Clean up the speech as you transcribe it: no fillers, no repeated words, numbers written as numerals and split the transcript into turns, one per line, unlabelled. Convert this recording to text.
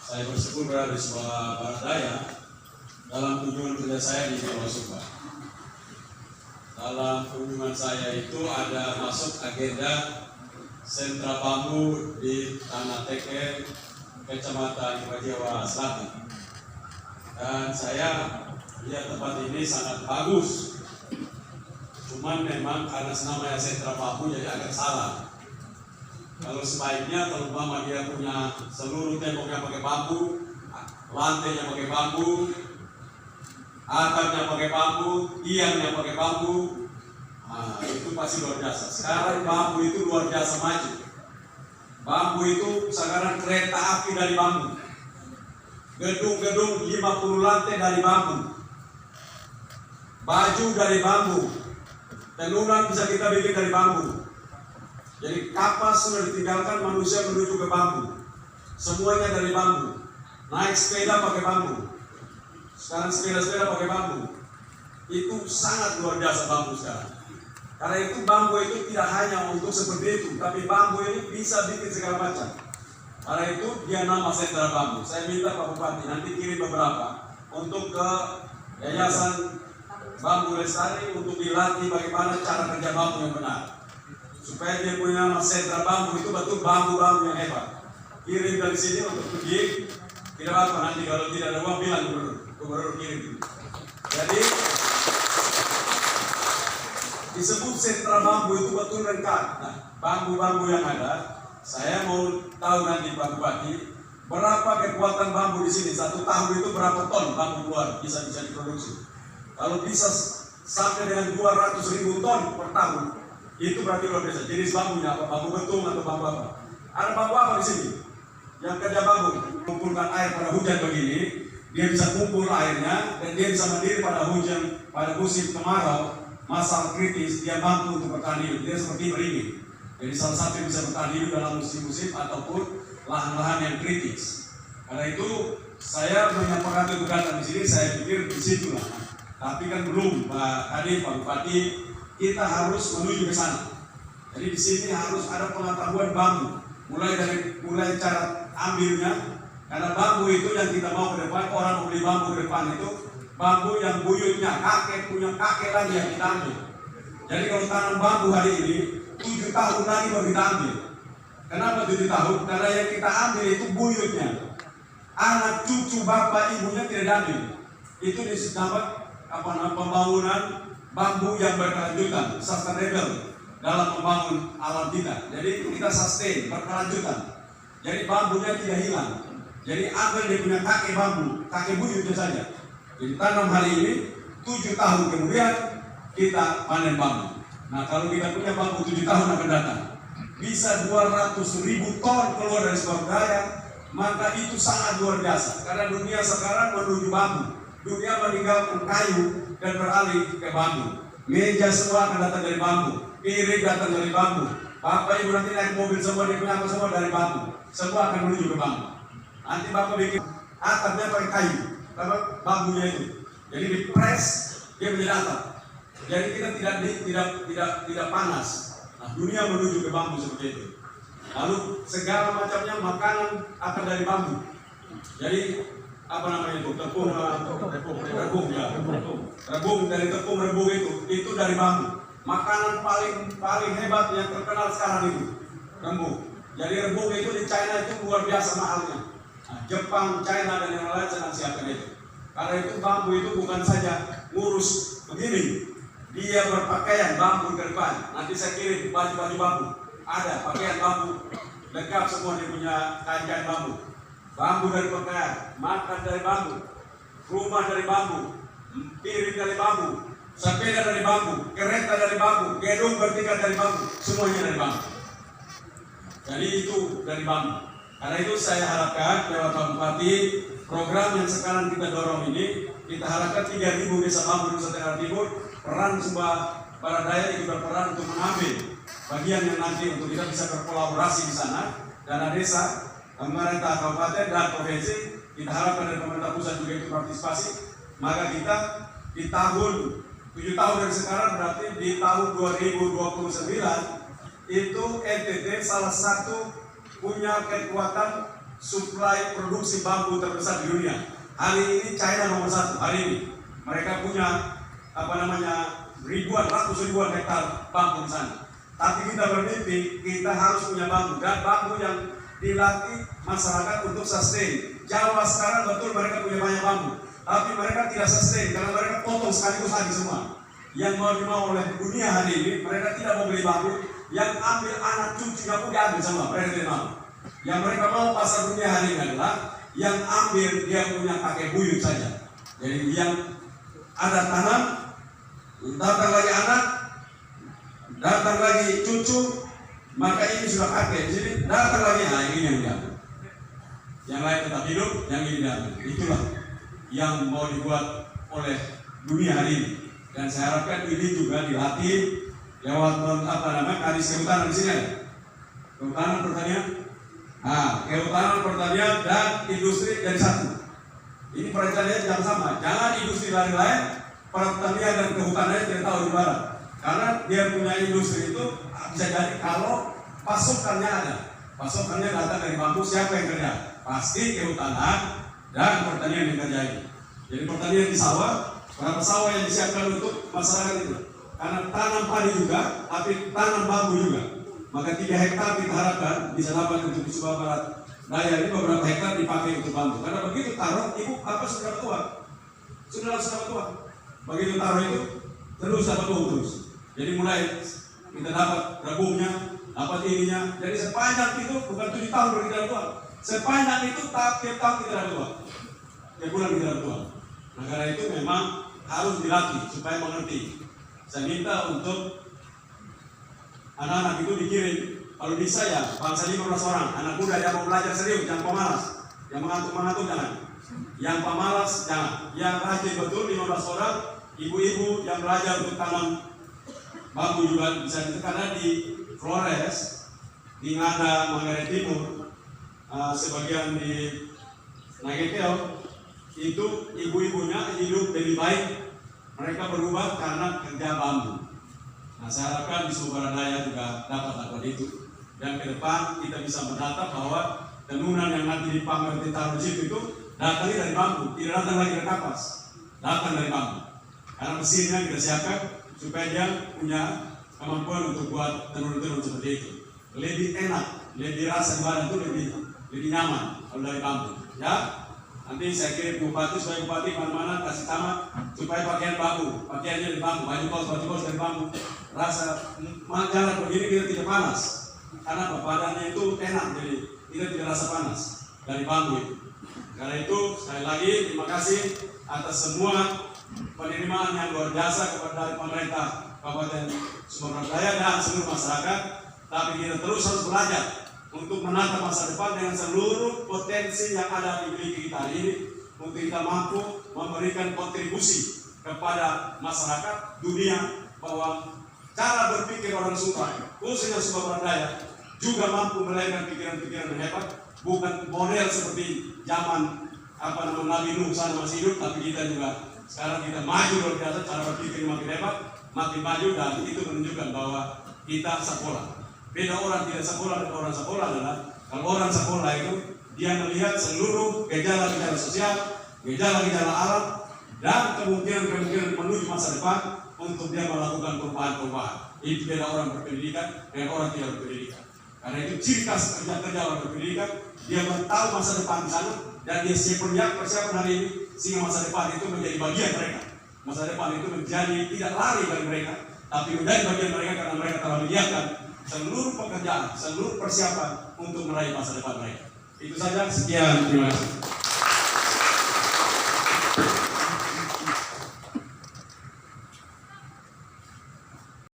Saya bersyukur berada di sebuah barat daya dalam kunjungan kerja saya di Pulau Sumba. Dalam kunjungan saya itu ada masuk agenda sentra bambu di Tanah Teke, Kecamatan Jawa Selatan. Dan saya lihat tempat ini sangat bagus. Cuman memang karena namanya sentra bambu jadi agak salah. Kalau sebaiknya kalau umpama dia punya seluruh temboknya pakai bambu, lantainya pakai bambu, atapnya pakai bambu, tiangnya pakai bambu, itu pasti luar biasa. Sekarang bambu itu luar biasa maju. Bambu itu sekarang kereta api dari bambu. Gedung-gedung 50 lantai dari bambu. Baju dari bambu. Tenunan bisa kita bikin dari bambu. Jadi kapas sudah ditinggalkan, manusia menuju ke bambu. Semuanya dari bambu. Naik sepeda pakai bambu. Sekarang sepeda-sepeda pakai bambu. Itu sangat luar biasa bambu sekarang. Karena itu bambu itu tidak hanya untuk seperti itu, tapi bambu ini bisa bikin segala macam. Karena itu dia nama sentra bambu. Saya minta Pak Bupati nanti kirim beberapa untuk ke Yayasan Bambu Lestari untuk dilatih bagaimana cara kerja bambu yang benar. Supaya dia punya nama sentra bambu itu betul bambu-bambu yang hebat. Kirim dari sini untuk pergi. Tidak apa nanti kalau tidak ada uang bilang gubernur kirim. Jadi disebut sentra bambu itu betul lengkap. Nah, bambu-bambu yang ada, saya mau tahu nanti Pak Bupati berapa kekuatan bambu di sini. 1 tahun itu berapa ton bambu keluar bisa diproduksi. Kalau bisa sampai dengan 200.000 ton per tahun, itu berarti luar biasa. Jenis bambunya apa? Bambu betung atau bambu apa? Ada bambu apa di sini? Yang kerja bambu, mengumpulkan air pada hujan begini, dia bisa kumpul airnya dan dia bisa mandiri pada hujan, pada musim kemarau, masa kritis, dia mampu untuk bertahan hidup. Dia seperti beringin. Jadi salah satu yang bisa bertahan hidup dalam musim-musim ataupun lahan-lahan yang kritis. Karena itu saya menyampaikan itu datang di sini, saya pikir di situ lah. Tapi kan belum, Pak Bupati, kita harus menuju ke sana. Jadi di sini harus ada pengetahuan bambu, mulai cara ambilnya. Karena bambu itu yang kita mau ke depan, orang mau beli bambu ke depan itu bambu yang buyutnya kakek punya kakek lagi yang kita ambil. Jadi kalau tanam bambu hari ini 7 tahun lagi baru kita ambil. Kenapa 7 tahun? Karena yang kita ambil itu buyutnya. Anak cucu bapak ibunya tidak diambil. Itu disebut pembangunan bambu yang berkelanjutan, sustainable dalam membangun alam kita. Jadi kita sustain, berkelanjutan. Jadi bambunya tidak hilang. Jadi ambil dia punya kakek bambu, kakek buyutnya saja. Jadi tanam hari ini, 7 tahun kemudian kita panen bambu. Nah kalau kita punya bambu 7 tahun akan datang, bisa 200.000 ton keluar dari sebuah budaya, maka itu sangat luar biasa. Karena dunia sekarang menuju bambu. Dunia meninggalkan kayu dan beralih ke bambu. Meja semua akan datang dari bambu, piring datang dari bambu. Bapak ibu nanti naik mobil semua, dia punya apa semua dari bambu. Semua akan menuju ke bambu. Nanti bapak bikin atapnya pakai kayu, bambunya itu. Jadi dipres dia menjadi atap. Jadi kita tidak panas. Nah, dunia menuju ke bambu seperti itu. Lalu segala macamnya makanan akan dari bambu. Jadi apa namanya itu? Rebung ya. Rebung dari tepung rebung itu dari bambu. Makanan paling hebat yang terkenal sekarang itu rebung. Jadi rebung itu di China itu luar biasa mahalnya. Nah, Jepang, China dan yang lain sedang siapkan itu. Karena itu bambu itu bukan saja ngurus begini, dia berpakaian bambu ke depan. Nanti saya kirim baju-baju bambu. Ada pakaian bambu, lengkap semua dia punya kain-kain bambu. Bambu dari pakaian, makan dari bambu, rumah dari bambu, piring dari bambu, sepeda dari bambu, kereta dari bambu, gedung vertikal dari bambu, semuanya dari bambu. Jadi itu dari bambu. Karena itu saya harapkan lewat Pak Bupati, program yang sekarang kita dorong ini, kita harapkan 3.000 desa bambu di Nusa Tenggara Timur, peran sebuah para daya ikut berperan untuk mengambil bagian yang nanti untuk kita bisa berkolaborasi di sana. Dana desa, pemerintah kabupaten dan provinsi, kita harapkan dari pemerintah pusat juga ikut partisipasi. Maka kita di tahun 7 tahun dari sekarang berarti di tahun 2029 itu NTT salah satu punya kekuatan suplai produksi bambu terbesar di dunia. Hari ini China nomor 1 hari ini. Mereka punya ratus ribuan hektar bambu di sana. Tapi kita bermimpi, kita harus punya bambu dan bambu yang dilatih masyarakat untuk sustain. Jawa sekarang betul mereka punya banyak bambu, tapi mereka tidak sustain karena mereka potong sekaligus habis semua. Yang mau dimau oleh dunia hari ini, mereka tidak mau beli bambu. Yang ambil anak cucu kamu diambil semua, mereka tidak mau. Yang mereka mau pasar dunia hari ini adalah yang ambil dia punya pakai buyut saja. Jadi yang ada tanam, datang lagi anak, datang lagi cucu, maka ini sudah pakai di sini, datang lagi, nah ini yang diambil. Yang lain tetap hidup, yang ini diambil. Itulah yang mau dibuat oleh dunia hari ini. Dan saya harapkan ini juga dilatih lewat kadis kehutanan di sini ada. Kehutanan pertanian, kehutanan pertanian dan industri jadi satu. Ini perencanaan yang sama. Jangan industri lain-lain, pertanian dan kehutanan tidak tahu di barat. Karena dia punya industri itu bisa jadi kalau pasokannya ada. Pasokannya datang dari bambu, siapa yang kerja? Pasti kehutanan dan pertanian yang kerja ini. Jadi pertanian di sawah, berapa sawah yang disiapkan untuk masyarakat itu. Karena tanam padi juga, tapi tanam bambu juga. Maka 3 hektar kita harapkan bisa dapat untuk di Sumbawa Barat Daya ini beberapa hektar dipakai untuk bambu. Karena begitu taruh, ibu apa sudah dapat uang? Sudah dapat uang. Begitu taruh itu, terus dapat uang terus. Jadi mulai kita dapat rebungnya, dapat ininya. Jadi sepanjang itu bukan 7 tahun baru kita dapat uang. Sepanjang itu tiap tahun kita dapat uang. Tiap bulan kita dapat uang. Nah karena itu memang harus dilatih supaya mengerti. Saya minta untuk anak-anak itu dikirim. Kalau bisa ya, bangsa 15 orang. Anak muda yang mau belajar serius, jangan pemalas. Yang mengantuk-mengantuk jangan. Yang pemalas jangan. Yang rajin betul 15 orang. Ibu-ibu yang belajar untuk tanam bambu juga bisa itu. Karena di Flores, di Ngada, Manggarai Timur, sebagian di Nageteo, itu ibu-ibunya hidup lebih baik. Mereka berubah karena kerja bambu. Nah, saya harapkan di Sumbawa Daya juga dapat lakukan itu. Dan ke depan kita bisa mendata bahwa tenunan yang nanti dipamer ditaruh di situ itu datangnya dari bambu, tidak datang lagi dari kapas, datang dari bambu. Karena mesinnya kita siapkan supaya dia punya kemampuan untuk buat tenun-tenun seperti itu. Lebih enak, lebih rasa di badan itu lebih nyaman kalau dari bambu. Ya. Nanti saya kirim bupati supaya bupati mana-mana kasih tamat supaya pakaian bambu, pakaiannya dari bambu, baju kaos dari bambu. Rasa jalan begini kita tidak panas, karena badannya itu enak, jadi kita tidak rasa panas dari bambu itu. Karena itu sekali lagi terima kasih atas semua penerimaan yang luar biasa kepada pemerintah Kabupaten Sumbawa Daya dan seluruh masyarakat. Tapi kita terus harus belajar untuk menata masa depan dengan seluruh potensi yang ada di milik kita ini, untuk kita mampu memberikan kontribusi kepada masyarakat dunia bahwa cara berpikir orang Sumba, khususnya Sumba Daya, juga mampu melahirkan pikiran-pikiran yang hebat, bukan model seperti zaman Nabi Nuh sana masih hidup, tapi kita juga sekarang kita maju luar biasa, cara berpikir makin hebat, makin maju, dan itu menunjukkan bahwa kita sekolah. Beda orang tidak sekolah dan orang sekolah adalah kalau orang sekolah itu dia melihat seluruh gejala-gejala sosial, gejala-gejala alam, dan kemungkinan menuju masa depan untuk dia melakukan perubahan-perubahan. Itu beda orang berpendidikan dengan orang tidak berpendidikan. Karena itu ciri khas kerja-kerja orang berpendidikan, dia tahu masa depan di sana dan dia persiapan hari ini sehingga masa depan itu menjadi bagian mereka. Masa depan itu menjadi tidak lari dari mereka, tapi menjadi bagian mereka karena mereka telah menyiapkan seluruh pekerjaan, seluruh persiapan untuk meraih masa depan mereka. Itu saja, sekian, terima kasih.